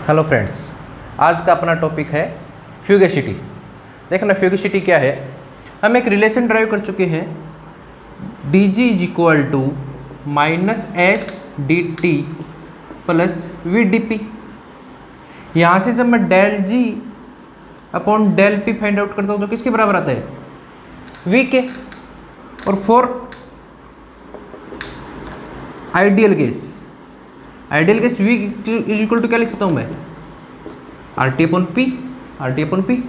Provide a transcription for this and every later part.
Hello friends, आज का अपना टॉपिक है फ्यूगेसिटी। देखना फ्यूगेसिटी क्या है। हम एक रिलेशन ड्राइव कर चुके हैं, dg is equal to minus S D T plus V D P. यहाँ से जब मैं डेल जी upon del P find out करता हूँ तो किसके बराबर आता है, v के। और for ideal gas v is equal to क्या लिख सकता हूँ मैं, आर टी अपॉन पी।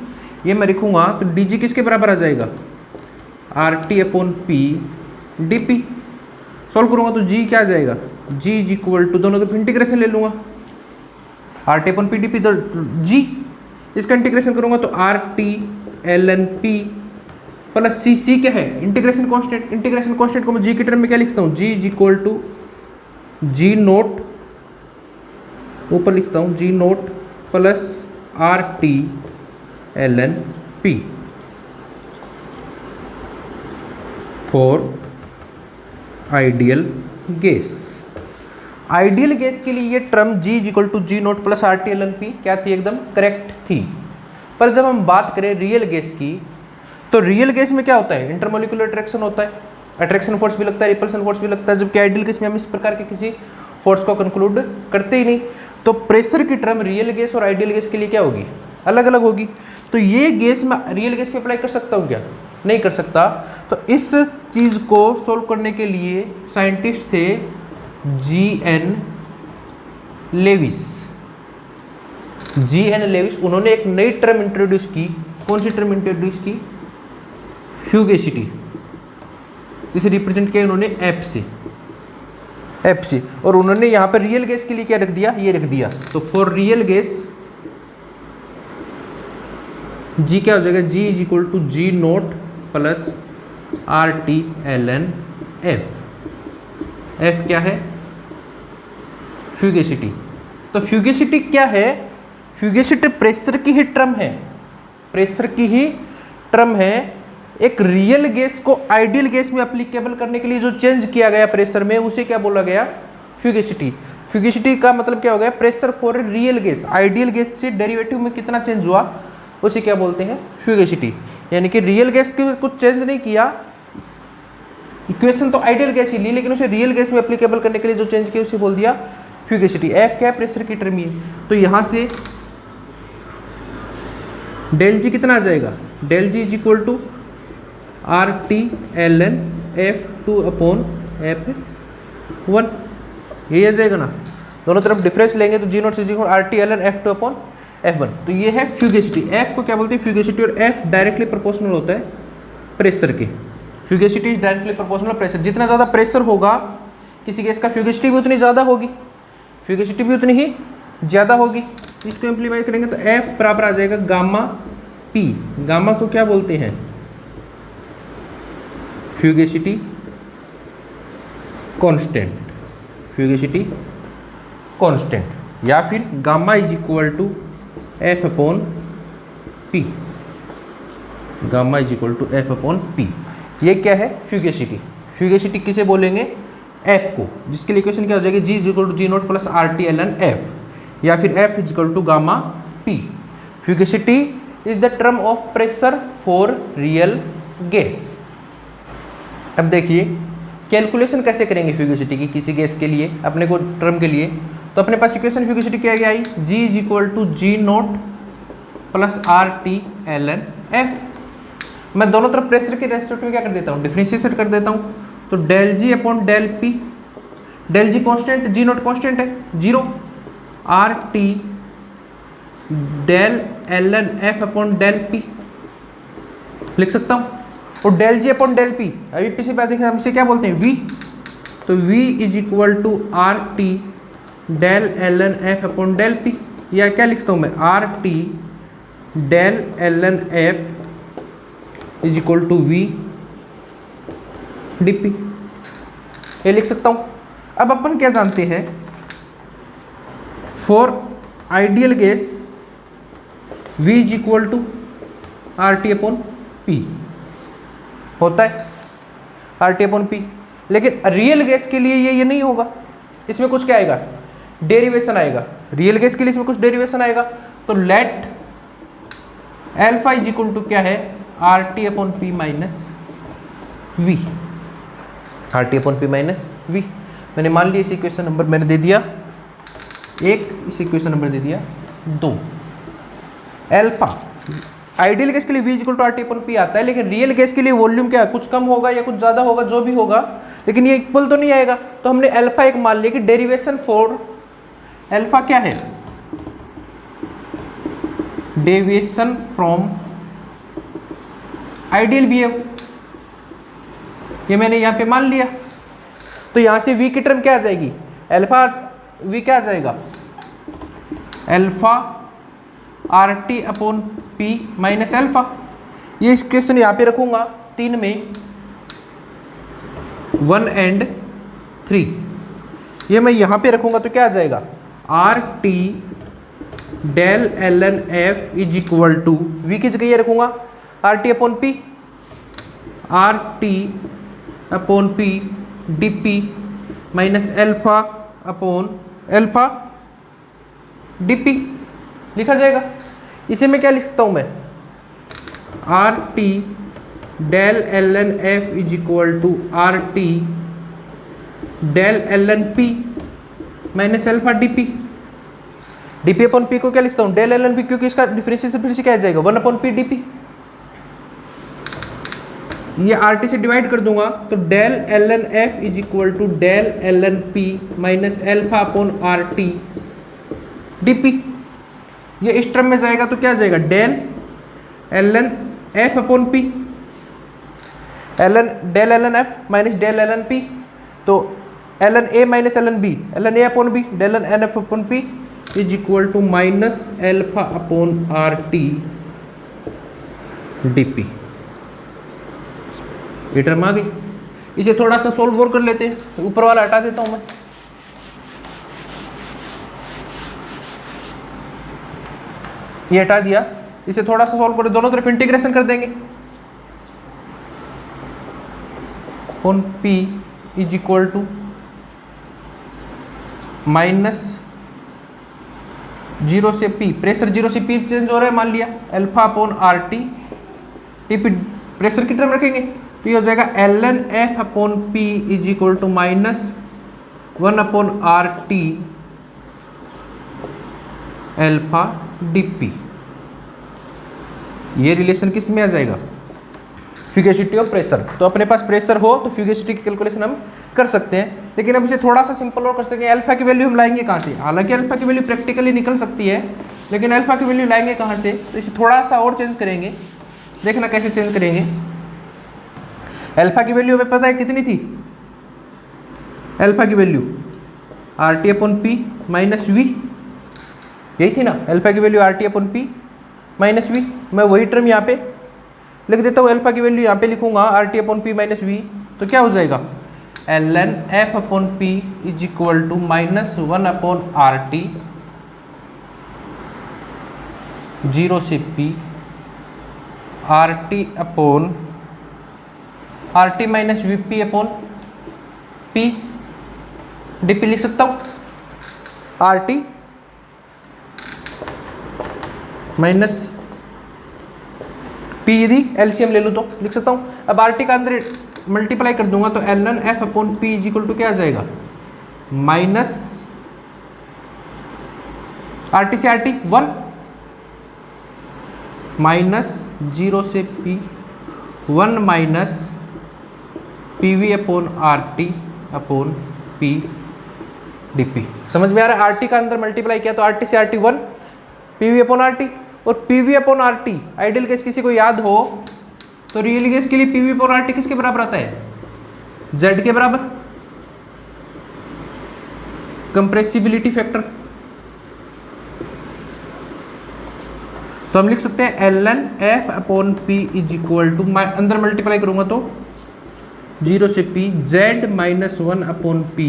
ये मैं लिखूंगा तो डी जी किसके बराबर आ जाएगा, r T upon P D P. Solve करूंगा तो जी क्या आ जाएगा, जी इज इक्वल टू, दोनों तरफ इंटीग्रेशन ले लूंगा, R T upon P D P तो जी, इसका इंटीग्रेशन करूंगा तो R T L N P plus C क्या है, इंटीग्रेशन कॉन्स्टेंट को मैं जी की टर्म में क्या लिखता हूँ, G is equal to G naught, ऊपर लिखता हूँ G naught plus R T L N P for ideal gas. Ideal gas के लिए ये term G is equal to G naught plus R T L N P क्या थी, एकदम correct थी। पर जब हम बात करें रियल गैस की, तो रियल गैस में क्या होता है, इंटरमोलिकुलर अट्रैक्शन होता है, अट्रैक्शन फोर्स भी लगता है, रिपल्सन फोर्स भी लगता है, जबकि आइडियल गैस में हम इस प्रकार के किसी फोर्स को कंक्लूड करते ही नहीं। तो प्रेशर की टर्म रियल गैस और आइडियल गैस के लिए क्या होगी, अलग अलग होगी। तो ये गैस मैं रियल गैस पे अप्लाई कर सकता हूँ क्या, नहीं कर सकता। तो इस चीज़ को सोल्व करने के लिए साइंटिस्ट थे जी.एन. लेविस। उन्होंने एक नई टर्म इंट्रोड्यूस की। कौन सी टर्म इंट्रोड्यूस की, फ्यूगेसिटी, जिसे रिप्रेजेंट किया उन्होंने एफ से। और उन्होंने यहाँ पर रियल गैस के लिए क्या रख दिया, ये रख दिया। तो फॉर रियल गैस जी क्या हो जाएगा, G is equal to G naught plus R T L N F क्या है, फ्यूगेसिटी। तो फ्यूगेसिटी क्या है, फ्यूगेसिटी प्रेशर की ही टर्म है। एक रियल गैस को आइडियल गैस में एप्लीकेबल करने के लिए जो चेंज किया गया प्रेशर में, उसे क्या बोला गया, फ्यूगेसिटी। फ्यूगेसिटी का मतलब क्या हो गया, pressure for real gas, ideal gas से डेरिवेटिव में कितना चेंज हुआ, उसे क्या बोलते हैं, फ्यूगेसिटी। यानी कि रियल गैस के कुछ चेंज नहीं किया, इक्वेशन तो आइडियल गैस ही ली, लेकिन उसे रियल गैस में एप्लीकेबल करने के लिए जो चेंज किया उसे बोल दिया फ्यूगेसिटी। एफ क्या है, प्रेशर की टर्म है। तो यहाँ से डेल जी कितना आ जाएगा, del G is equal to are T L N F two upon F one, यही आ जाएगा ना। दोनों तरफ डिफरेंस लेंगे तो G naught is equal R T L N F two upon F one. तो ये है फ्यूगेसिटी। एफ को क्या बोलते हैं, फ्यूगेसिटी। और एफ डायरेक्टली प्रोपोर्शनल होता है प्रेशर के। फ्यूगेसिटी इज डायरेक्टली प्रोपोर्शनल प्रेशर। जितना ज़्यादा प्रेशर होगा किसी गैस का, फ्यूगेसिटी भी उतनी ज़्यादा होगी, फ्यूगेसिटी भी उतनी ही ज़्यादा होगी। इसको इम्प्लीमेंट करेंगे तो एफ बराबर आ जाएगा गामा पी। गामा को क्या बोलते हैं, फ्यूगेसिटी कांस्टेंट, या फिर gamma is equal to F upon p. Gamma is equal to F upon p, ये क्या है, फ्यूगेसिटी किसे बोलेंगे, एफ को, जिसके लिए इक्वेशन क्या हो जाएगी, G is equal to G naught plus R T L N F, या फिर F is equal to gamma P. Fugacity is the term of pressure for real gas. अब देखिए कैलकुलेशन कैसे करेंगे फ्यूगेसिटी की किसी गैस के लिए, अपने को टर्म के लिए। तो अपने पास इक्वेशन फ्यूगेसिटी क्या आई, G is equal to G naught plus R T L N F. मैं दोनों तरफ प्रेशर के रेस्पेक्ट में क्या कर देता हूँ, डिफरेंशिएट कर देता हूँ। तो डेल जी upon del p, del g constant, g naught constant है 0, r t del L N F upon del p लिख सकता हूँ। और डेल जी अपॉन डेल पी, अभी पिछली बार देखा हम इसे क्या बोलते हैं, वी। तो v is equal to are t del L N F upon del p, या क्या लिखता हूँ मैं, r t del L N F is equal to v D P, ये लिख सकता हूँ। अब अपन क्या जानते हैं, for ideal gas v is equal to R T upon p होता है, आर टी अपॉन पी। लेकिन रियल गैस के लिए ये नहीं होगा, इसमें कुछ क्या आएगा, डेरिवेशन आएगा। रियल गैस के लिए इसमें कुछ डेरिवेशन आएगा, तो let alpha is equal to क्या है, r T upon p minus v, r T upon p minus v. मैंने मान लिया इस इक्वेशन नंबर मैंने दे दिया 1, इस इक्वेशन नंबर दे दिया 2। एल्फा आइडियल गैस के लिए V equal to R T upon p आता है, लेकिन रियल गैस के लिए वॉल्यूम क्या है, कुछ कम होगा या कुछ ज़्यादा होगा, जो भी होगा, लेकिन ये इक्वल तो नहीं आएगा। तो हमने अल्फा एक मान लिया कि डेरिवेशन फॉर अल्फा क्या है, डेविएशन फ्रॉम आइडियल बिहेव, ये मैंने यहाँ पे मान लिया। तो यहाँ से V की टर्म क्या आ जाएगी, अल्फा V क्या आ जाएगा, alpha R T upon p minus alpha. ये इस क्वेश्चन यहाँ पे रखूंगा 3 में 1 एंड 3, ये मैं यहाँ पे रखूंगा तो क्या आ जाएगा, r t del L N F is equal to v की जगह ये रखूंगा r T upon p, r T upon P D p minus alpha upon alpha d p लिखा जाएगा। इसे मैं क्या लिख सकता हूँ मैं, r t del L N F is equal to are t del L N P minus alpha d p. D p upon p को क्या लिखता हूँ, डेल एल एन पी, क्योंकि इसका डिफरेंशिएशन फिर से क्या आ जाएगा 1 अपॉन पी डी पी। ये आर टी से डिवाइड कर दूंगा तो del L N F is equal to del L N P minus alpha upon R T D P. ये इस टर्म में जाएगा तो क्या आ जाएगा, del L N F upon P, del L N F minus del L N P, तो L N A minus L N B, L N A upon B, del n F upon P is equal to minus alpha upon R T D P. ये term आ गई। इसे थोड़ा सा solve और कर लेते हैं, तो ऊपर वाला हटा देता हूं मैं, ये हटा दिया। इसे थोड़ा सा सॉल्व करें, दोनों तरफ इंटीग्रेशन कर देंगे। On P is equal to minus 0 से P, प्रेशर 0 से P चेंज हो रहा है, मान लिया alpha upon are t t p, pressure की टर्म रखेंगे तो ये हो जाएगा l N F upon P is equal to minus 1 upon are t alpha d P. ये रिलेशन किस में आ जाएगा, फ्यूगेसिटी ऑफ प्रेशर। तो अपने पास प्रेशर हो तो फ्यूगेसिटी की कैलकुलेशन हम कर सकते हैं, लेकिन अब इसे थोड़ा सा सिंपल और कर सकते हैं। अल्फा की वैल्यू हम लाएंगे कहाँ से, हालांकि अल्फा की वैल्यू प्रैक्टिकली निकल सकती है, लेकिन अल्फा की वैल्यू लाएंगे कहाँ से, तो इसे थोड़ा सा और चेंज करेंगे। देखना कैसे चेंज करेंगे। अल्फा की वैल्यू हमें पता है कितनी थी, अल्फा की value r T upon p minus v, यही थी ना, अल्फा की value r T upon p minus v. मैं वही टर्म यहाँ पे लिख देता हूँ, अल्फा की वैल्यू यहाँ पे लिखूंगा r T upon p minus v, तो क्या हो जाएगा l N F upon P is equal to minus 1 upon are t 0 से p r T upon R T minus v p upon P D p लिख सकता हूँ। R T minus p यदि LCM ले लूँ तो लिख सकता हूँ। अब आर टी का अंदर मल्टीप्लाई कर दूंगा तो L N F upon P is equal to क्या आ जाएगा, माइनस आर टी से आर टी 1 माइनस 0 से p 1 minus p we upon R T upon P D p. समझ में आ रहा है, आर टी का अंदर मल्टीप्लाई किया तो आर टी से R T 1 P we upon R T, और P we upon are T ideal gas किसी को याद हो तो रियल गैस के लिए P we upon are T किसके बराबर आता है, जेड के बराबर, कंप्रेसिबिलिटी फैक्टर। तो हम लिख सकते हैं l N F upon P is equal to, अंदर मल्टीप्लाई करूंगा तो 0 से p z minus 1 upon P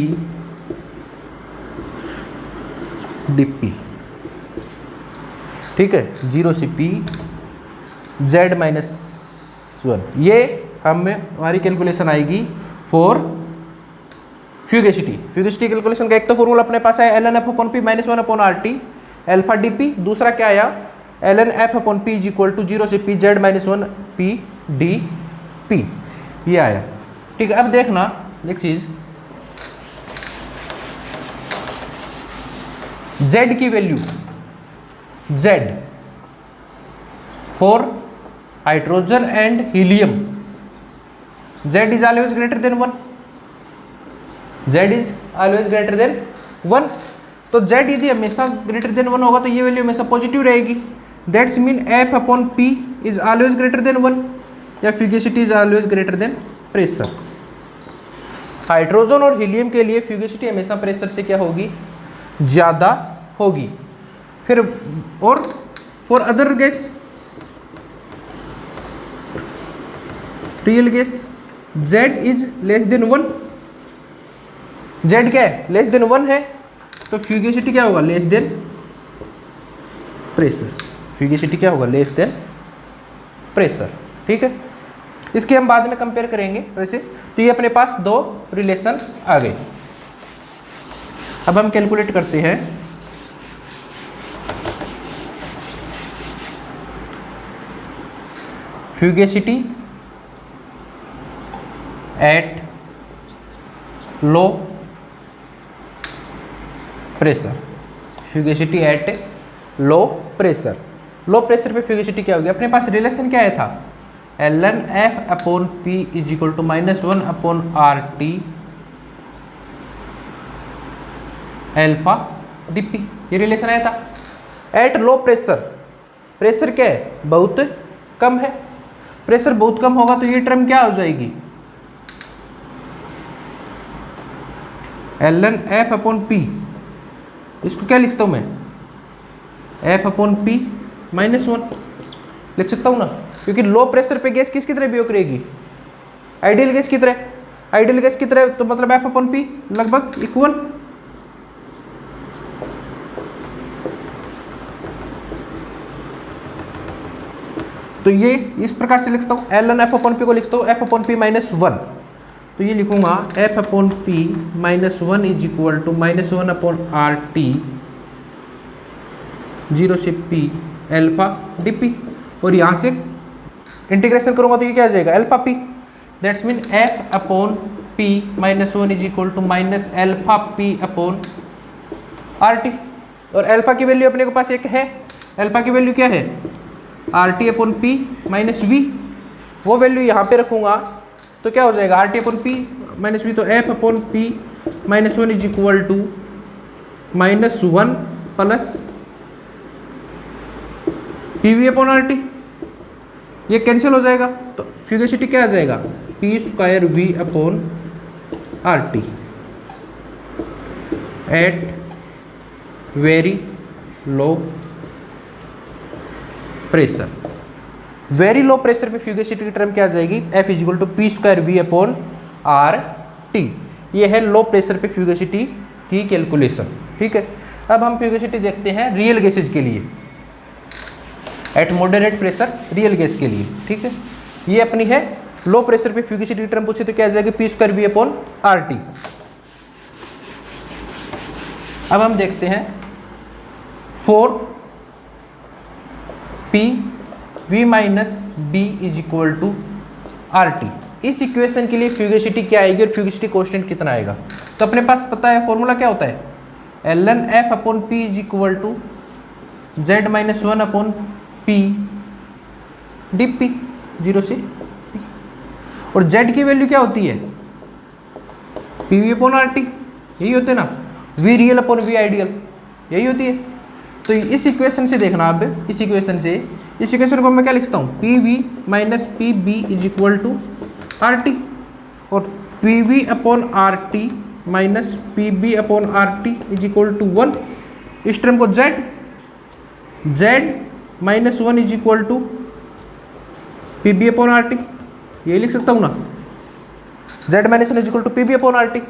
D p. ठीक है, 0 से p z माइनस 1, ये हमें हमारी कैलकुलेशन आएगी फॉर फ्यूगेसिटी कैलकुलेशन का एक तो फॉर्मूला अपने पास है ln f upon p minus 1 upon are t alpha d p, दूसरा क्या आया ln f upon P is equal to 0 से p z minus 1 p D P, ये आया। ठीक है, अब देखना एक चीज, z की value, z for hydrogen and helium, z is always greater than 1, z is always greater than 1। तो z यदि हमेशा ग्रेटर देन 1 होगा तो ये वैल्यू हमेशा पॉजिटिव रहेगी। That's mean f upon p is always greater than 1 या fugacity is always greater than pressure. Hydrogen और हीलियम के लिए फ्यूगेसिटी हमेशा प्रेशर से क्या होगी, ज़्यादा होगी। फिर और for other gas, real gas, z is less then 1, z क्या है, लेस देन 1 है, तो फ्यूगेसिटी क्या होगा, लेस देन प्रेशर। फ्यूगेसिटी क्या होगा, लेस देन प्रेशर। ठीक है, इसके हम बाद में कंपेयर करेंगे वैसे। तो ये अपने पास दो रिलेशन आ गए। अब हम कैलकुलेट करते हैं fugacity at low pressure. Fugacity at low pressure, low pressure पे फ्यूगेसिटी क्या होगी, अपने पास रिलेशन क्या आया था, ln f upon p is equal to minus 1 upon are t alpha d P, ये रिलेशन आया था। एट लो प्रेशर, प्रेशर क्या है, बहुत कम है, प्रेशर बहुत कम होगा तो ये टर्म क्या हो जाएगी, ln f अपॉन p, इसको क्या लिख सकता हूँ मैं, f अपॉन p माइनस 1 लिख सकता हूँ ना, क्योंकि लो प्रेशर पे गैस किसकी तरह बिहेव करेगी, आइडियल गैस की तरह, आइडियल गैस की तरह, तो मतलब f अपॉन p लगभग इक्वल। तो ये इस प्रकार से लिख सकता हूँ, ln f अपॉन p को लिख सकता हूँ f अपॉन p माइनस 1, तो ये लिखूंगा f upon p minus 1 is equal to minus 1 upon are t 0 से p एल्फा डी पी, और यहाँ से इंटीग्रेशन करूँगा तो ये क्या आ जाएगा, alpha p. That's mean f upon p minus 1 is equal to minus alpha p upon R T, और एल्फा की वैल्यू अपने के पास एक है, एल्फा की वैल्यू क्या है, r T upon p minus v, वो वैल्यू यहाँ पे रखूँगा तो क्या हो जाएगा, r T upon p minus v, तो f upon p minus 1 is equal to minus 1 plus p we upon are t, ये कैंसिल हो जाएगा, तो फ्यूगेसिटी क्या आ जाएगा, p square v upon are t at very low pressure. Very low pressure पे fugacity की टर्म क्या आ जाएगी, f is equal to p square v upon are t. ये है लो प्रेशर पे फ्यूगेसिटी की कैलकुलेशन। ठीक है, अब हम फ्यूगेसिटी देखते हैं रियल गैसेज के लिए, eight moderate pressure real gas के लिए। ठीक है, ये अपनी है लो प्रेशर पे फ्यूगेसिटी की टर्म पूछे तो क्या आ जाएगी, p square v upon are t. अब हम देखते हैं for p we minus B is equal to R T, इस इक्वेशन के लिए फ्यूगेसिटी क्या आएगी और फ्यूगेसिटी कांस्टेंट कितना आएगा। तो अपने पास पता है फॉर्मूला क्या होता है, ln f upon P is equal to z minus 1 upon P D p 0 से p, और z की वैल्यू क्या होती है, p we upon R T, यही होते ना, v real upon v ideal, यही होती है। तो इस इक्वेशन से देखना अब, इस इक्वेशन को मैं क्या लिखता हूँ, P we minus P B is equal to R T, और P we upon R T minus P B upon R T is equal to 1। इस टर्म को z minus 1 is equal to P B upon R T, यही लिख सकता हूँ ना, z minus 1 is equal to P B upon are T,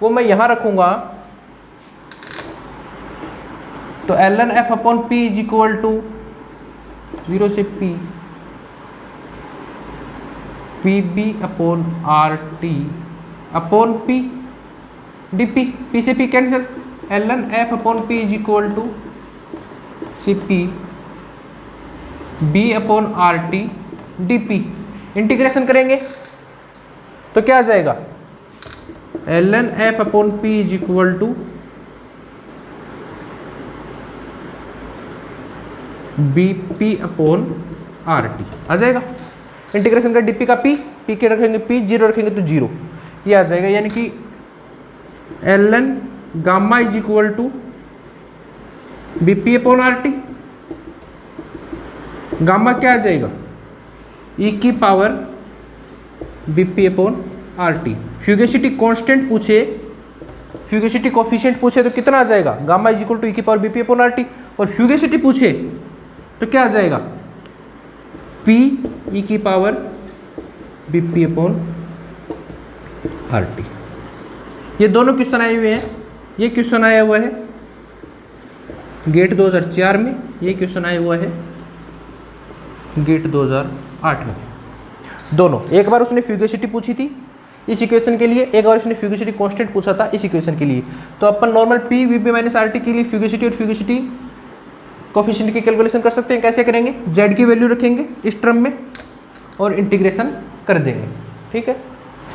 वो मैं यहाँ रखूँगा। तो ln f upon P is equal to 0 से p P B upon R T upon p D P, P से P cancel, ln f upon P is equal to C P B upon R T D P. Integration करेंगे तो क्या आ जाएगा, ln f upon P is equal to B P upon are T आ जाएगा। Integration का DP का P के रखेंगे पी, जीरो रखेंगे तो जीरो, ये आ जाएगा। यानी कि ln gamma is equal to B P upon are T. Gamma क्या आ जाएगा, ई की power B P upon are T. Fugacity constant पूछे, फ्यूगेसिटी कोफिशिएंट पूछे तो कितना आ जाएगा, gamma is equal to E की power B P upon R T. और फ्यूगेसिटी पूछे तो क्या आ जाएगा, पी ई की power B P upon are t. ये दोनों क्वेश्चन आए हुए हैं। ये क्वेश्चन आया हुआ है गेट 2004 में, ये क्वेश्चन आया हुआ है गेट 2008 में। दोनों, एक बार उसने फ्यूगेसिटी पूछी थी इस इक्वेशन के लिए, एक बार उसने फ्यूगेसिटी कांस्टेंट पूछा था इस इक्वेशन के लिए। तो अपन normal P V B minus R T के लिए फ्यूगेसिटी और फ्यूगेसिटी कोफिशिएंट की कैलकुलेशन कर सकते हैं। कैसे करेंगे, जेड की वैल्यू रखेंगे इस टर्म में और इंटीग्रेशन कर देंगे। ठीक है,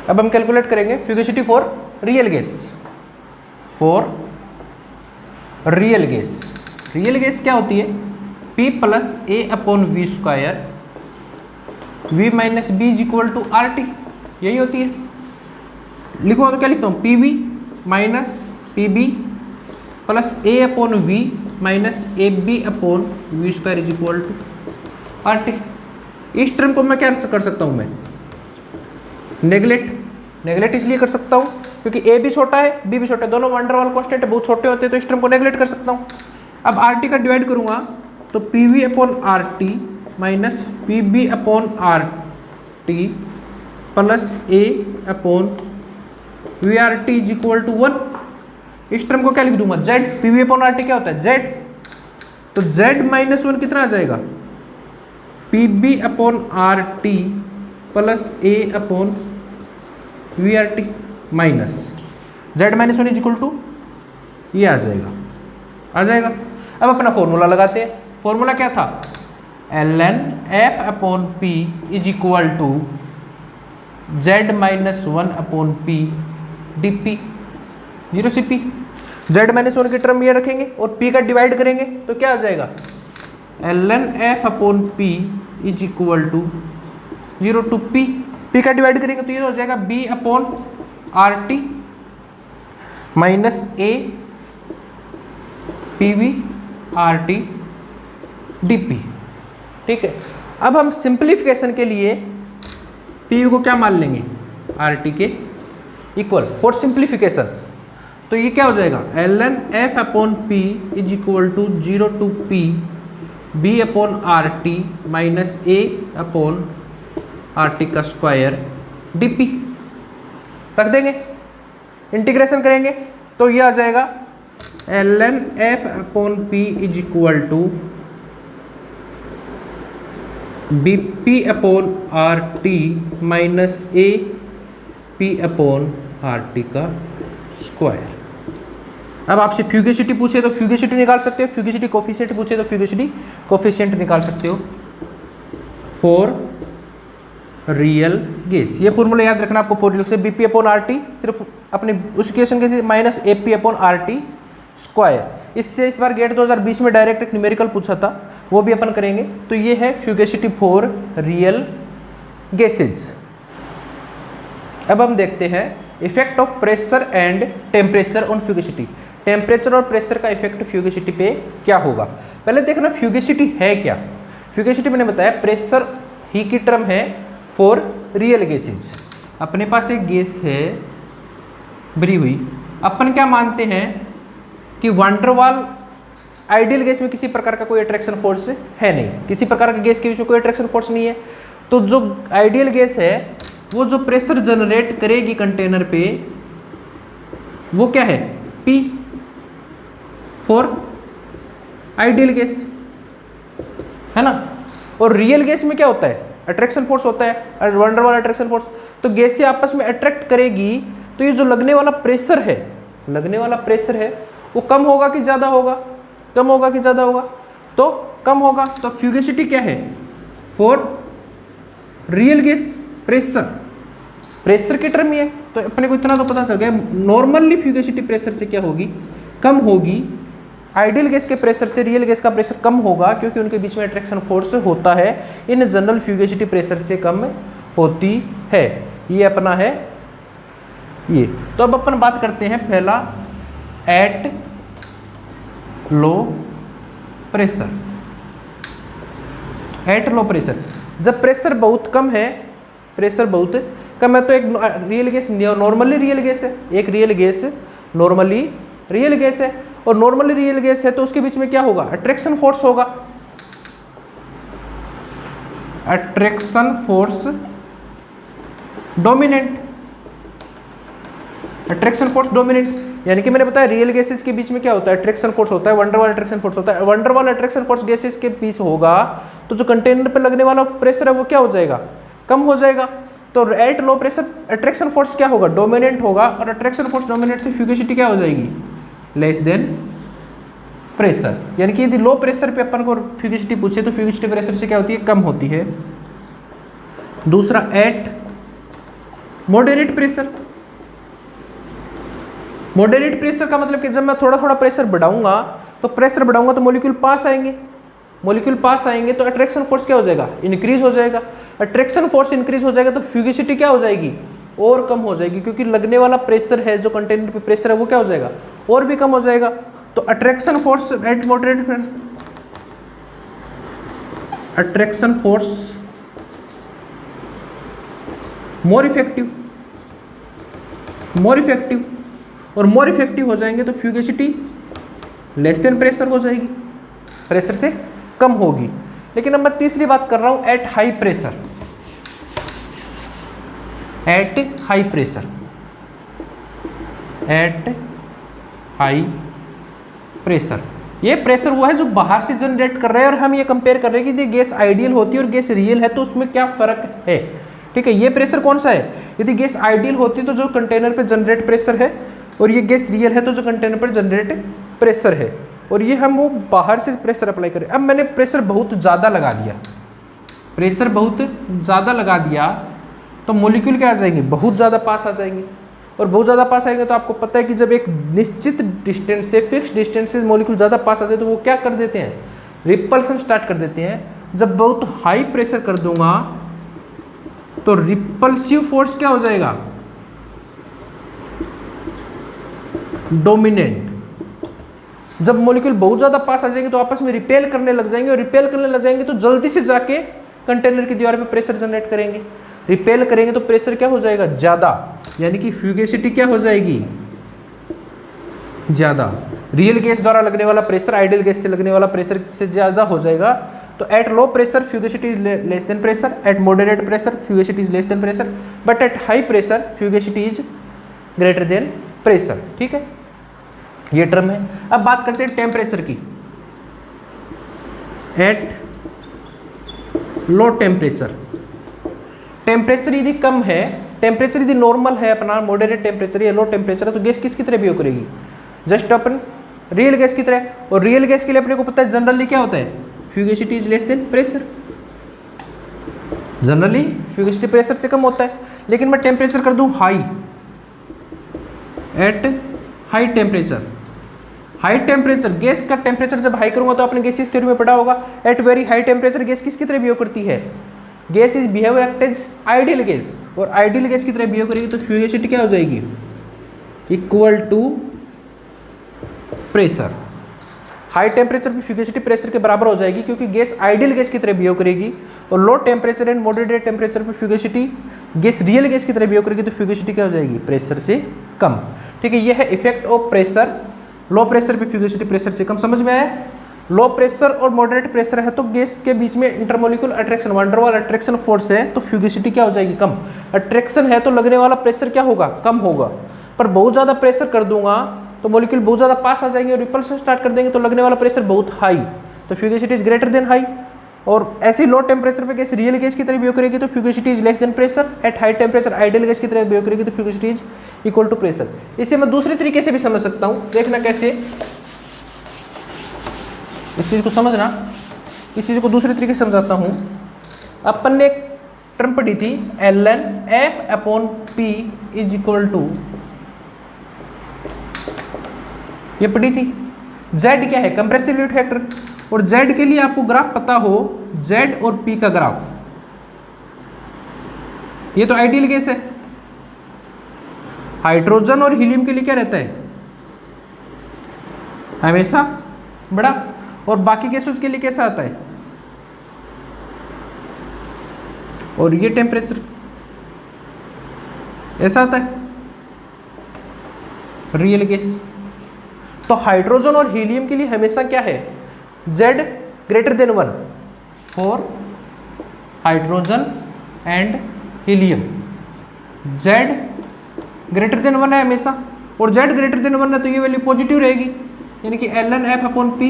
अब हम कैलकुलेट करेंगे fugacity for real gas. For real gas, real gas क्या होती है, P plus A upon V square V minus B is equal to R T, यही होती है। लिखूँगा तो क्या लिखता हूँ, P we minus P B plus A upon V minus A B upon V square is equal to R T. इस term को मैं क्या कर सकता हूँ, मैं नेगलेक्ट इसलिए कर सकता हूँ क्योंकि ए भी छोटा है बी भी छोटा है, दोनों वंडर वाल कांस्टेंट है, बहुत छोटे होते हैं, तो इस टर्म को नेगलेक्ट कर सकता हूँ। अब आर टी का डिवाइड करूँगा तो p we upon R T minus P B upon are t plus A upon v r T is equal to 1। इस टर्म को क्या लिख दूंगा, z. P we upon are t क्या होता है, जेड। तो जेड माइनस 1 कितना आ जाएगा, p B upon are t plus A upon v r T minus z minus 1 is equal to, ये आ जाएगा। अब अपना फॉर्मूला लगाते हैं। फॉर्मूला क्या था, ln f upon P is equal to z minus 1 upon P D p, zero सी पी। जेड माइनस 1 की टर्म ये रखेंगे और p का डिवाइड करेंगे तो क्या आ जाएगा, ln f upon P is equal to 0 to p का डिवाइड करेंगे तो ये हो जाएगा b upon R T minus a p v r T D p. ठीक है, अब हम सिंप्लीफिकेशन के लिए पी वी को क्या मान लेंगे, आर टी के इक्वल। फॉर सिंप्लीफिकेशन तो ये क्या हो जाएगा, ln f upon P is equal to 0 to p b upon R T minus a upon are t का स्क्वायर डी पी रख देंगे। इंटीग्रेशन करेंगे तो ये आ जाएगा ln f upon P is equal to B P upon R T minus a p upon are t का square. अब आपसे फ्यूगेसिटी पूछे तो फ्यूगेसिटी निकाल सकते हो, फ्यूगेसिटी कोफिशिएंट पूछे तो फ्यूगेसिटी कोफिशिएंट निकाल सकते हो फॉर रियल गैस। ये फॉर्मूला याद रखना आपको फॉर रियल से, b P upon are t सिर्फ अपने उस क्वेश्चन के लिए minus a p upon are t square. इससे इस बार गेट 2020 में डायरेक्ट एक न्यूमेरिकल पूछा था, वो भी अपन करेंगे। तो ये है फ्यूगेसिटी फॉर रियल गैसेज। अब हम देखते हैं effect of pressure and temperature on fugacity. Temperature और प्रेशर का इफेक्ट फ्यूगेसिटी पे क्या होगा। पहले देखना फ्यूगेसिटी है क्या। फ्यूगेसिटी मैंने बताया प्रेशर ही की टर्म है फॉर रियल गैसेज। अपने पास एक गैस है भरी हुई, अपन क्या मानते हैं कि वंडरवाल आइडियल गैस में किसी प्रकार का कोई अट्रैक्शन फोर्स है नहीं, किसी प्रकार का गैस के बीच में कोई अट्रैक्शन फोर्स नहीं है। तो जो आइडियल गैस है वो जो प्रेशर जनरेट करेगी कंटेनर पे वो क्या है, P फॉर आइडियल गैस, है ना। और रियल गैस में क्या होता है, अट्रैक्शन फोर्स होता है, वंडरवाल अट्रैक्शन फोर्स। तो गैस से आपस में अट्रैक्ट करेगी तो ये जो लगने वाला प्रेशर है लगने वाला प्रेशर है वो कम होगा कि ज़्यादा होगा, कम होगा कि ज़्यादा होगा, तो कम होगा। तो फ्यूगेसिटी क्या है for real gas, pressure, pressure की टर्म ही है। तो अपने को इतना तो पता चल गया, नॉर्मली फ्यूगेसिटी प्रेशर से क्या होगी, कम होगी। आइडियल गैस के प्रेशर से रियल गैस का प्रेशर कम होगा क्योंकि उनके बीच में अट्रैक्शन फोर्स होता है। इन जनरल फ्यूगेसिटी प्रेशर से कम होती है। ये अपना है ये। तो अब अपन बात करते हैं पहला, eight low pressure. Eight low pressure, जब प्रेशर बहुत कम है, प्रेशर बहुत कम है तो एक real gas normally real gas है, एक real gas normally real gas है, और नॉर्मली रियल गैस है तो उसके बीच में क्या होगा, अट्रैक्शन फोर्स होगा। Attraction force dominant, attraction force dominant, यानी कि मैंने बताया रियल गैसेस के बीच में क्या होता है, अट्रैक्शन फोर्स होता है, वंडरवाल अट्रैक्शन फोर्स होता है। वंडरवाल अट्रैक्शन फोर्स गैसेस के बीच होगा तो जो कंटेनर पर लगने वाला प्रेशर है वो क्या हो जाएगा, कम हो जाएगा। तो at low pressure attraction force क्या होगा, डोमिनेंट होगा, और अट्रैक्शन फोर्स डोमिनेंट से फ्यूगेसिटी क्या हो जाएगी, लेस देन प्रेशर। यानी कि यदि लो प्रेशर पे अपन को फ्यूगेसिटी पूछे तो फ्यूगेसिटी प्रेशर से क्या होती है, कम होती है। दूसरा, eight moderate pressure. Moderate pressure का मतलब कि जब मैं थोड़ा थोड़ा प्रेशर बढ़ाऊंगा तो मॉलिक्यूल पास आएंगे, मॉलिक्यूल पास आएंगे तो अट्रैक्शन फोर्स क्या हो जाएगा, इंक्रीज हो जाएगा। अट्रैक्शन फोर्स इंक्रीज हो जाएगा तो फ्यूगेसिटी क्या हो जाएगी, और कम हो जाएगी, क्योंकि लगने वाला प्रेशर है जो कंटेनर पे प्रेशर है वो क्या हो जाएगा, और भी कम हो जाएगा। तो attraction force at moderate, attraction force more effective, और मोर इफेक्टिव हो जाएंगे तो फ्यूगेसिटी लेस देन प्रेशर हो जाएगी, प्रेशर से कम होगी। लेकिन अब मैं तीसरी बात कर रहा हूं, eight high pressure. At high pressure, at high pressure, ये प्रेशर वो है जो बाहर से जनरेट कर रहे हैं और हम ये कंपेयर कर रहे हैं कि ये गैस आइडियल होती है और गैस रियल है तो उसमें क्या फर्क है। ठीक है, ये प्रेशर कौन सा है, यदि गैस आइडियल होती तो जो कंटेनर पे जनरेट प्रेशर है, और ये गैस रियल है तो जो कंटेनर पर जनरेट प्रेशर है, और ये हम वो बाहर से प्रेशर अप्लाई करें। अब मैंने प्रेशर बहुत ज़्यादा लगा दिया, प्रेशर बहुत ज़्यादा लगा दिया तो मॉलिक्यूल क्या आ जाएंगे, बहुत ज़्यादा पास आ जाएंगे, और बहुत ज़्यादा पास आएंगे तो आपको पता है कि जब एक निश्चित डिस्टेंस से, फिक्स डिस्टेंस से मॉलिक्यूल ज़्यादा पास आते हैं तो वो क्या कर देते हैं, रिपल्सन स्टार्ट कर देते हैं। जब बहुत हाई प्रेशर कर दूंगा तो रिपल्सिव फोर्स क्या हो जाएगा, डोमिनेंट। जब मॉलिक्यूल बहुत ज़्यादा पास आ जाएंगे तो आपस में रिपेल करने लग जाएंगे, और रिपेल करने लग जाएंगे तो जल्दी से जाके कंटेनर की दीवार पे प्रेशर जनरेट करेंगे। रिपेल करेंगे तो प्रेशर क्या हो जाएगा, ज़्यादा, यानी कि फ्यूगेसिटी क्या हो जाएगी, ज़्यादा। रियल गैस द्वारा लगने वाला प्रेशर आइडियल गैस से लगने वाला प्रेशर से ज़्यादा हो जाएगा। तो at low pressure fugacity is less than pressure, at moderate pressure fugacity is less than pressure, but at high pressure fugacity is greater than pressure. ठीक है, ये टर्म है। अब बात करते हैं टेम्परेचर की। एट लो टेम्परेचर, टेम्परेचर यदि कम है, टेम्परेचर यदि नॉर्मल है अपना मॉडरेट टेम्परेचर या लो टेम्परेचर है तो गैस किसकी तरह बिहेव करेगी, जस्ट अपन रियल गैस की तरह। और रियल गैस के लिए अपने को पता है जनरली क्या होता है, fugacity is less than pressure, generally fugacity pressure से कम होता है। लेकिन मैं टेम्परेचर कर दूं high, at high temperature, high temperature gas का टेम्परेचर जब हाई करूंगा तो आपने गैसेस थ्योरी में पढ़ा होगा, at very high temperature gas किसकी तरह बिहेव करती है, gas is behave act as ideal gas, और आइडियल गैस की तरह बिहेव करेगी तो फ्यूगेसिटी क्या हो जाएगी, equal to pressure. High temperature पे फ्यूगेसिटी प्रेशर के बराबर हो जाएगी क्योंकि गैस आइडियल गैस की तरह बिहेव करेगी, और low temperature and moderate temperature पे फ्यूगेसिटी गैस रियल गैस की तरह बिहेव करेगी तो फ्यूगेसिटी क्या हो जाएगी, प्रेशर से कम। ठीक है, यह है effect of pressure, low pressure पे फ्यूगेसिटी प्रेशर से कम। समझ में आया, लो प्रेशर और मॉडरेट प्रेशर है तो गैस के बीच में इंटरमोलिक्यूल अट्रैक्शन, वंडरवाल अट्रैक्शन फोर्स है तो फ्यूगेसिटी क्या हो जाएगी, कम। अट्रैक्शन है तो लगने वाला प्रेशर क्या होगा, कम होगा। पर बहुत ज़्यादा प्रेशर कर दूंगा तो मॉलिक्यूल बहुत ज़्यादा पास आ जाएंगे और रिपल्शन स्टार्ट कर देंगे तो लगने वाला प्रेशर बहुत हाई, तो fugacity is greater than high. और ऐसे लो टेम्परेचर पे गैस रियल गैस की तरह बिहेव करेगी तो fugacity is less than pressure, at high temperature ideal gas की तरह बिहेव करेगी तो fugacity is equal to pressure. इसे मैं दूसरे तरीके से भी समझ सकता हूँ, देखना कैसे, इस चीज़ को समझना, इस चीज़ को दूसरे तरीके से समझाता हूँ। अपन ने एक टर्म पढ़ी थी ln f upon p is equal to, ये पढ़ी थी, z क्या है कंप्रेसिव लिमिट फैक्टर, और z के लिए आपको ग्राफ पता हो, z और p का ग्राफ, ये तो आइडियल गैस है। हाइड्रोजन और हीलियम के लिए क्या रहता है, हमेशा बड़ा, और बाकी गैसेस के लिए कैसा आता है, और ये टेम्परेचर ऐसा आता है रियल गैस। तो हाइड्रोजन और हीलियम के लिए हमेशा क्या है, Z greater than 1 for hydrogen and helium, Z greater than 1 है हमेशा, और Z ग्रेटर देन 1 है तो ये वैल्यू पॉजिटिव रहेगी, यानी कि ln f upon p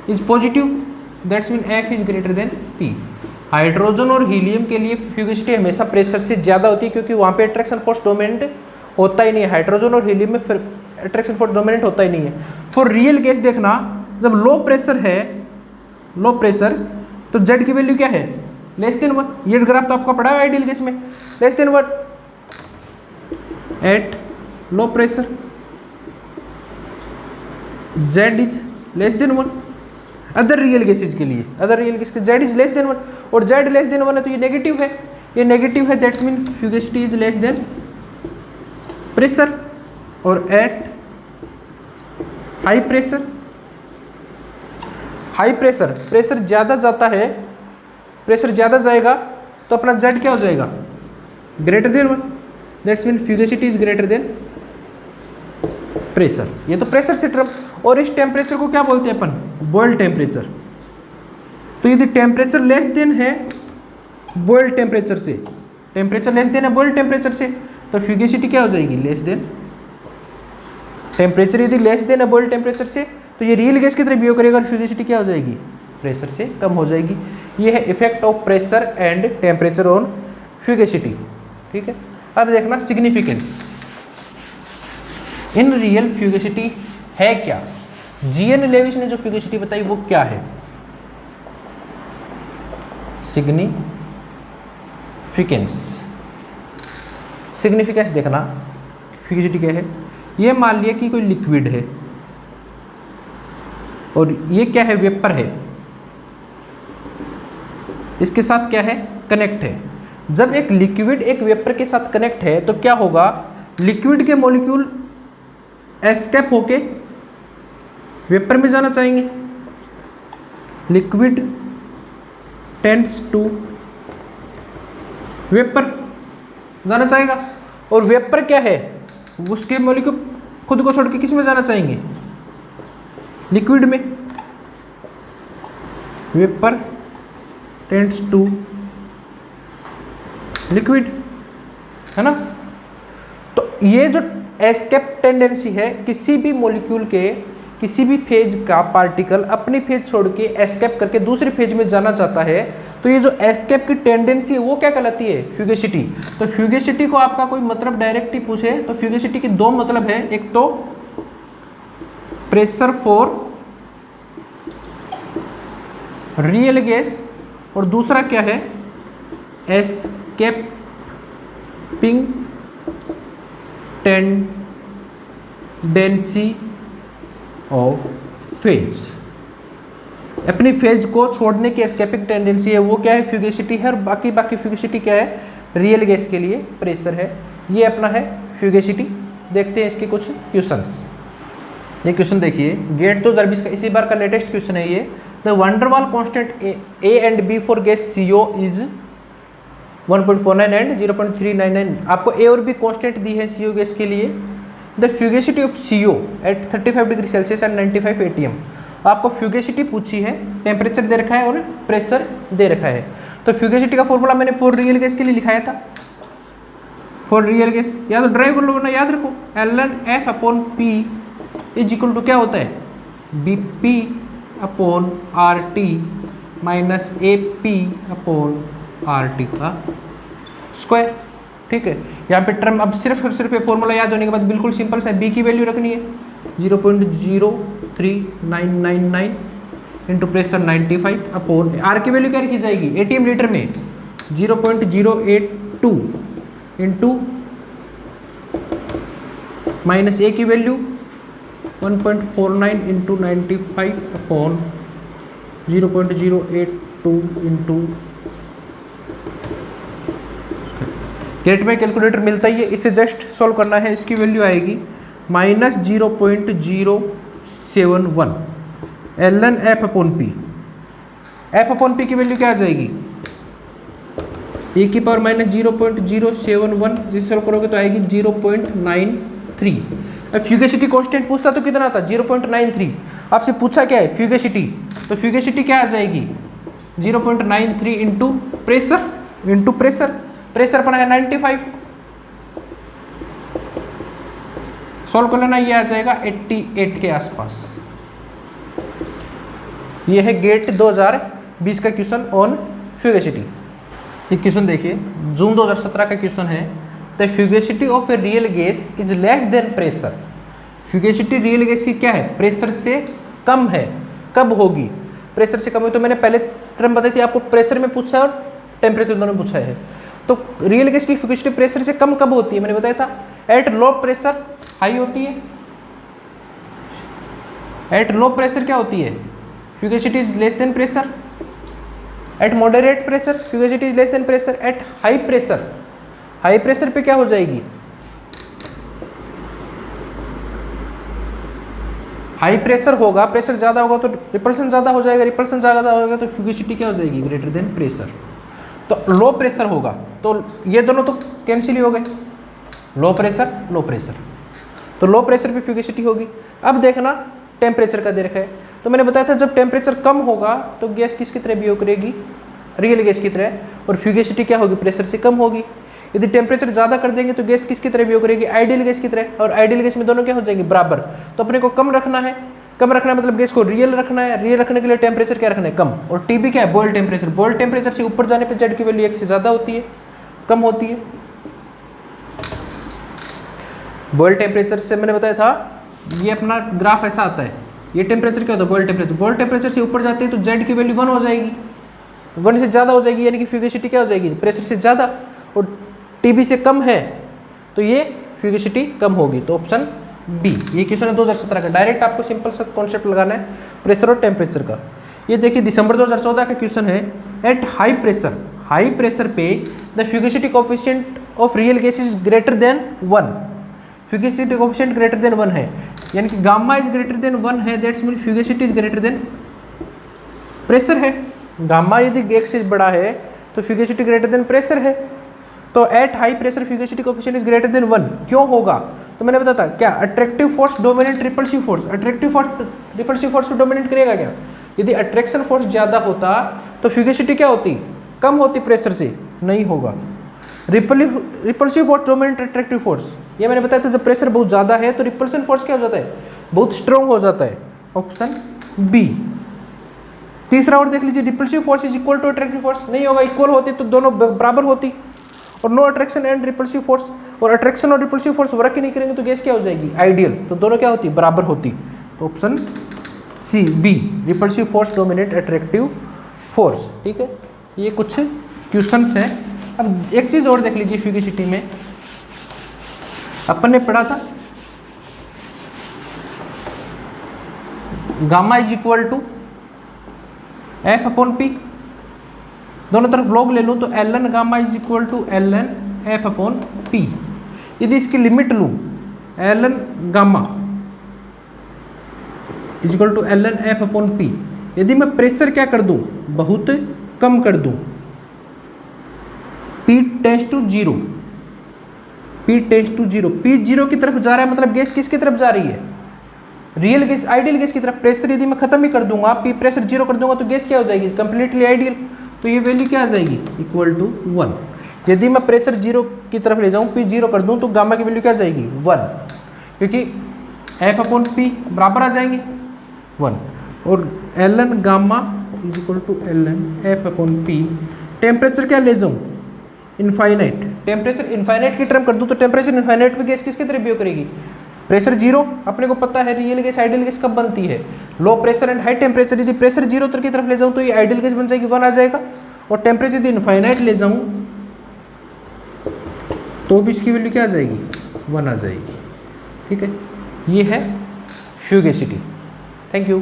is positive, that's mean f is greater then p। Hydrogen और हीलियम के लिए फ्यूगेसिटी हमेशा प्रेशर से ज़्यादा होती है, क्योंकि वहाँ पे अट्रैक्शन फोर्स डोमिनेंट होता ही नहीं है, हाइड्रोजन और हीलियम में फिर अट्रैक्शन फोर्स डोमिनेंट होता ही नहीं है। फॉर रियल गैस देखना, जब लो प्रेशर है, लो प्रेशर, तो Z की वैल्यू क्या है, लेस देन 1, ये ग्राफ तो आपका पढ़ा है आइडियल गैस में, less than 1 eight low pressure, Z is less then 1। Other real gases के लिए, अदर रियल गैस के Z इज लेस देन 1, और Z लेस देन 1 है तो ये नेगेटिव है, ये नेगेटिव है, that's mean fugacity is less than pressure. और at high pressure, high pressure, pressure ज़्यादा जाता है, प्रेशर ज़्यादा जाएगा तो अपना Z क्या हो जाएगा, greater than 1, that's mean fugacity is greater than pressure. ये तो प्रेशर से टर्म, और इस टेम्परेचर को क्या बोलते हैं अपन, बॉइल्ड टेम्परेचर। तो यदि टेम्परेचर लेस देन है बॉइल्ड टेम्परेचर से, टेम्परेचर लेस देन है बॉइल्ड टेम्परेचर से, तो फ्यूगेसिटी क्या हो जाएगी, लेस देन, टेम्परेचर यदि लेस देन है बॉइल्ड टेम्परेचर से तो ये रियल गैस की तरह बिहेव करेगा, और फ्यूगेसिटी क्या हो जाएगी, प्रेशर से कम हो जाएगी। ये है effect of pressure and temperature on fugacity. ठीक है, अब देखना सिग्निफिकेंस इन रियल फ्यूगेसिटी है क्या। जीएन लेविस ने जो फ्यूगेसिटी बताई वो क्या है, सिग्निफिकेंस, सिग्निफिकेंस देखना फ्यूगेसिटी क्या है। ये मान लिया कि कोई लिक्विड है और ये क्या है, वेपर है, इसके साथ क्या है, कनेक्ट है। जब एक लिक्विड एक वेपर के साथ कनेक्ट है तो क्या होगा, लिक्विड के मॉलिक्यूल एस्केप होके वेपर में जाना चाहेंगे, लिक्विड टेंड्स टू वेपर जाना चाहेगा, और वेपर क्या है, उसके मॉलिक्यूल खुद को छोड़ के किस में जाना चाहेंगे, लिक्विड में, वेपर टेंड्स टू लिक्विड, है ना। तो ये जो एस्केप टेंडेंसी है, किसी भी मॉलिक्यूल के किसी भी फेज का पार्टिकल अपनी फेज छोड़ के एस्केप करके दूसरे फेज में जाना चाहता है, तो ये जो एस्केप की टेंडेंसी है वो क्या कहलाती है, फ्यूगेसिटी। तो फ्यूगेसिटी को आपका कोई मतलब डायरेक्ट ही पूछे तो फ्यूगेसिटी के दो मतलब है, एक तो प्रेशर फॉर रियल गैस और दूसरा क्या है, एस्केपिंग टेंडेंसी ऑफ फेज। अपनी फेज को छोड़ने की एस्केपिंग टेंडेंसी है वो क्या है, फ्यूगेसिटी है। और बाकी फ्यूगेसिटी क्या है, रियल गैस के लिए प्रेशर है। ये अपना है फ्यूगेसिटी। देखते हैं इसके कुछ क्वेश्चंस। ये क्वेश्चन देखिए, गेट तो जर्बिस का इसी बार का लेटेस्ट क्वेश्चन है ये। The van der Waal constant a and b for gas CO is 1.49 and 0.399। आपको ए और बी कांस्टेंट दी है CO गैस के लिए। The fugacity of CO at 35 degree Celsius and 95 ATM। आपको फ्यूगेसिटी पूछी है, टेम्परेचर दे रखा है और प्रेशर दे रखा है। तो फ्यूगेसिटी का फॉर्मूला मैंने फॉर रियल गैस के लिए लिखाया था, फॉर रियल गैस, या तो ड्राइव कर लो ना, याद रखो ln f upon p is equal to क्या होता है, BP upon RT minus a p upon are t का स्क्वायर। ठीक है, यहाँ पे टर्म अब सिर्फ और सिर्फ ये फॉर्मूला याद होने के बाद बिल्कुल सिंपल सा बी की वैल्यू रखनी है 0.03999 इंटू प्रेशर 95 अपॉन आर की वैल्यू क्या रखी जाएगी एटीएम लीटर में 0.082 इंटू माइनस ए की वैल्यू 1.49 इंटू 95 अपॉन 0.082 इंटू गेट में कैलकुलेटर मिलता ही है, इसे जस्ट सॉल्व करना है। इसकी वैल्यू आएगी minus 0.071 ln f upon P. F upon P की वैल्यू क्या आ जाएगी ए की पावर माइनस 0.071, जिसे सॉल्व करोगे तो आएगी 0.93। अब फ्यूगेसिटी कांस्टेंट पूछता तो कितना आता 0.93। आपसे पूछा क्या है फ्यूगेसिटी, तो फ्यूगेसिटी क्या आ जाएगी 0.93 इंटू प्रेशर प्रेशर बना है 95। सॉल्व कर लेना, ये आ जाएगा 88 के आसपास। ये है गेट 2020 का क्वेश्चन ऑन फ्यूगेसिटी। ये क्वेश्चन देखिए, जून 2017 का क्वेश्चन है, the fugacity of a real gas is less than pressure. Fugacity real gas की क्या है प्रेशर से कम है, कब होगी प्रेशर से कम हुई। तो मैंने पहले टर्म बताई थी आपको, प्रेशर में पूछा है और टेम्परेचर दोनों में पूछा है। तो रियल गैस की फ्यूगेसिटी प्रेशर से कम कब होती है, मैंने बताया था एट लो प्रेशर हाई होती है। एट लो प्रेशर क्या होती है fugacity is less than pressure. At moderate pressure fugacity is less than pressure. At high pressure पे क्या हो जाएगी हाई प्रेशर होगा, प्रेशर ज़्यादा होगा तो रिपल्शन ज़्यादा हो जाएगा, रिपल्शन ज़्यादा होगा तो फ्यूगेसिटी क्या हो जाएगी ग्रेटर देन प्रेशर। तो लो प्रेशर होगा तो ये दोनों तो कैंसिल ही हो गए, लो प्रेशर तो लो प्रेशर पे फ्यूगेसिटी होगी। अब देखना टेम्परेचर का दे रखा है, तो मैंने बताया था जब टेम्परेचर कम होगा तो गैस किसकी तरह बिहेव करेगी रियल गैस की तरह, और फ्यूगेसिटी क्या होगी प्रेशर से कम होगी। यदि टेम्परेचर ज़्यादा कर देंगे तो गैस किसकी तरह बिहेव करेगी आइडियल गैस की तरह, और आइडियल गैस में दोनों क्या हो जाएंगे बराबर। तो अपने को कम रखना है मतलब गैस को रियल रखना है, रियल रखने के लिए टेम्परेचर क्या रखना है कम। और टीबी क्या है बॉयल टेम्परेचर से ऊपर जाने पर जेड की वैल्यू 1 से ज़्यादा होती है, कम होती है। बॉयल टेम्परेचर से मैंने बताया था ये अपना ग्राफ ऐसा आता है, ये टेम्परेचर क्या होता है बॉयल टेम्परेचर से ऊपर जाते हैं तो जेड की वैल्यू 1 हो जाएगी, 1 से ज़्यादा हो जाएगी, यानी कि फ्यूगेसिटी क्या हो जाएगी प्रेशर से ज़्यादा, और टीबी से कम है तो ये फ्यूगेसिटी कम होगी। तो ऑप्शन बी, ये क्वेश्चन है 2017 का। डायरेक्ट आपको सिंपल सा कॉन्सेप्ट लगाना है प्रेशर और टेम्परेचर का। ये देखिए दिसंबर 2014 का क्वेश्चन है, एट हाई प्रेशर पे the fugacity coefficient of real gas is greater than 1। Fugacity coefficient greater than 1 है, यानी कि गामा इज ग्रेटर देन 1 है, that's mean fugacity is greater than pressure है। गामा यदि 1 से बड़ा है तो फ्यूगेसिटी ग्रेटर देन प्रेशर है। तो at high pressure fugacity coefficient is greater than 1 क्यों होगा, तो मैंने बताया था क्या attractive force dominate repulsive force. Attractive force repulsive force को डोमिनेट करेगा क्या, यदि अट्रैक्शन फोर्स ज़्यादा होता तो फ्यूगेसिटी क्या होती कम होती, प्रेशर से नहीं होगा। Repulsive force dominate attractive force, ये मैंने बताया था जब प्रेशर बहुत ज़्यादा है तो रिपल्सन फोर्स क्या हो जाता है बहुत स्ट्रॉन्ग हो जाता है। Option B. तीसरा और देख लीजिए, repulsive force is equal to attractive force, नहीं होगा, इक्वल होती तो दोनों बराबर होती। और no attraction and repulsive force, और अट्रैक्शन और रिपल्सिव फोर्स वर्क ही नहीं करेंगे तो गैस क्या हो जाएगी आइडियल, तो दोनों क्या होती बराबर होती। तो option C B, repulsive force dominate attractive force. ठीक है, ये कुछ क्वेश्चंस हैं। अब एक चीज़ और देख लीजिए, फ्यूगेसिटी में अपन ने पढ़ा था gamma is equal to F upon P, दोनों तरफ लॉग ले लूँ तो ln gamma is equal to ln F upon P. यदि इसकी लिमिट लूँ ln gamma is equal to ln F upon P, यदि मैं प्रेशर क्या कर दूँ बहुत कम कर दूँ, P tends to zero, P zero की तरफ जा रहा है, मतलब गैस किसकी तरफ जा रही है रियल गैस आइडियल गैस की तरफ। प्रेशर यदि मैं खत्म ही कर दूंगा, P प्रेशर जीरो कर दूंगा तो गैस क्या हो जाएगी कंप्लीटली आइडियल, तो ये वैल्यू क्या आ जाएगी इक्वल टू 1। यदि मैं प्रेशर जीरो की तरफ ले जाऊँ, P जीरो कर दूँ तो गामा की वैल्यू क्या आ जाएगी 1, क्योंकि एफ अपॉन पी बराबर आ जाएंगे 1, और ln gamma is equal to ln f/p। Temperature क्या ले जाऊँ, इनफाइनाइट। टेम्परेचर इनफाइनाइट की टर्म कर दूँ तो टेम्परेचर इनफाइनाइट में गैस किसके तरह बिहेव करेगी, प्रेशर जीरो। अपने को पता है रियल गैस आइडियल गैस कब बनती है, low pressure and high temperature. यदि प्रेशर जीरो की तरफ ले जाऊँ तो ये आइडियल गैस बन जाएगी, 1 आ जाएगा। और टेम्परेचर यदि इनफाइनाइट ले जाऊँ तो भी इसकी वैल्यू क्या आ जाएगी, 1 आ जाएगी। ठीक है, ये है फ्यूगेसिटी। Thank you.